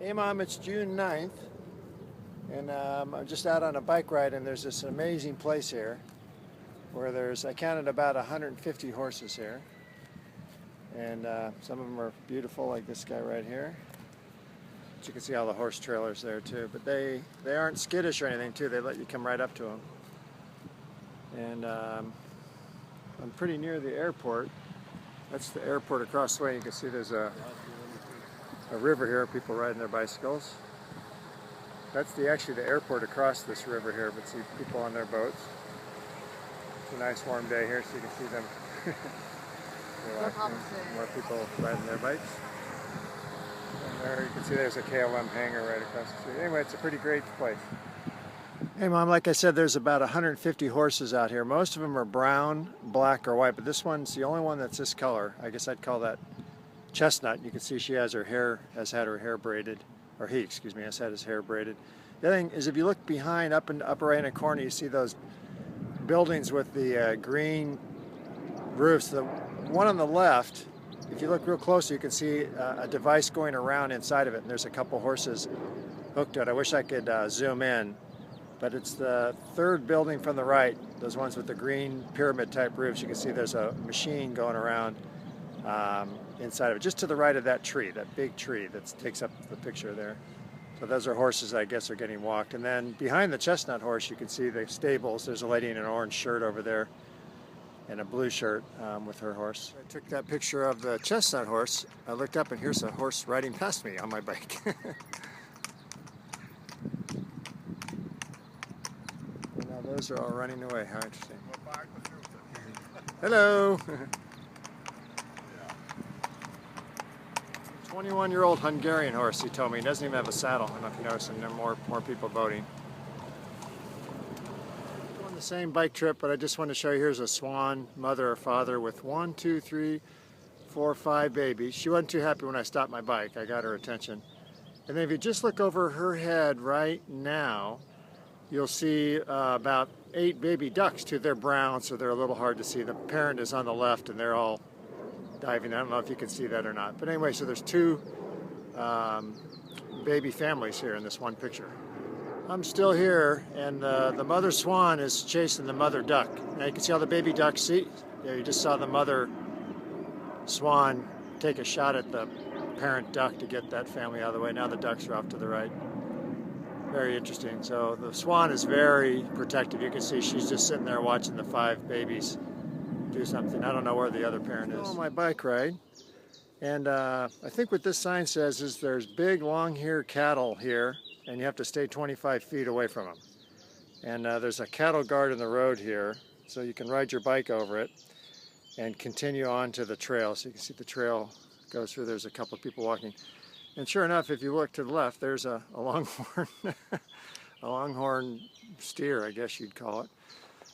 Hey Mom, it's June 9th, and I'm just out on a bike ride, and there's this amazing place here where I counted about 150 horses here, and some of them are beautiful, like this guy right here. But you can see all the horse trailers there too, but they aren't skittish or anything too. They let you come right up to them. And I'm pretty near the airport. That's the airport across the way. You can see there's a river here, people riding their bicycles. That's actually the airport across this river here, but see people on their boats. It's a nice warm day here, so you can see them relaxing. More people riding their bikes. And there you can see there's a KLM hangar right across the street. Anyway, it's a pretty great place. Hey Mom, like I said, there's about 150 horses out here. Most of them are brown, black, or white, but this one's the only one that's this color. I guess I'd call that chestnut. You can see she has had her hair braided, or he, excuse me, has had his hair braided. The other thing is, if you look behind, up in the upper right hand corner, you see those buildings with the green roofs. The one on the left, if you look real closely, you can see a device going around inside of it, and there's a couple horses hooked to it. I wish I could zoom in, but it's the third building from the right, those ones with the green pyramid type roofs. You can see there's a machine going around inside of it, just to the right of that tree, that big tree that takes up the picture there. So those are horses I guess are getting walked. And then behind the chestnut horse, you can see the stables. There's a lady in an orange shirt over there and a blue shirt with her horse. I took that picture of the chestnut horse. I looked up and here's a horse riding past me on my bike. Now those are all running away. How interesting. Hello. 21-year-old Hungarian horse, he told me. He doesn't even have a saddle. I don't know if you noticed, and there are more people boating. On the same bike trip, but I just want to show you, here's a swan mother or father with 1, 2, 3, 4, 5 babies. She wasn't too happy when I stopped my bike. I got her attention. And then if you just look over her head right now, you'll see about 8 baby ducks too. They're brown, so they're a little hard to see. The parent is on the left, and they're all diving. I don't know if you can see that or not. But anyway, so there's 2 baby families here in this one picture. I'm still here, and the mother swan is chasing the mother duck. Now you can see all the baby ducks. See? There, you just saw the mother swan take a shot at the parent duck to get that family out of the way. Now the ducks are off to the right. Very interesting. So the swan is very protective. You can see she's just sitting there watching the 5 babies do something. I don't know where the other parent is. On my bike ride, and I think what this sign says is there's big long-haired cattle here, and you have to stay 25 feet away from them. And there's a cattle guard in the road here, so you can ride your bike over it and continue on to the trail. So you can see the trail goes through. There's a couple of people walking, and sure enough, if you look to the left, there's a longhorn, a longhorn steer, I guess you'd call it.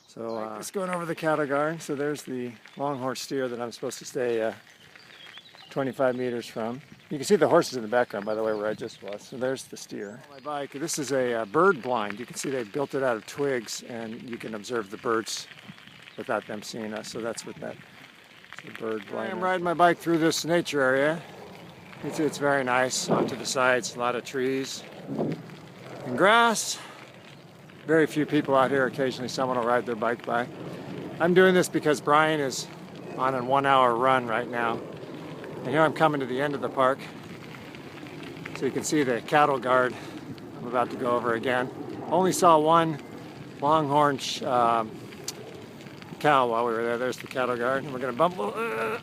So just going over the cattle guard. So there's the longhorn steer that I'm supposed to stay 25 meters from. You can see the horses in the background, by the way, where I just was. So there's the steer. On my bike, this is a bird blind. You can see they built it out of twigs, and you can observe the birds without them seeing us. So that's what that the bird blind. I'm riding my bike through this nature area. You can see it's very nice. Off to the sides, a lot of trees and grass. Very few people out here. Occasionally someone will ride their bike by. I'm doing this because Brian is on a 1-hour run right now. And here I'm coming to the end of the park. So you can see the cattle guard I'm about to go over again. Only saw one longhorn cow while we were there. There's the cattle guard. And we're going to bump a little.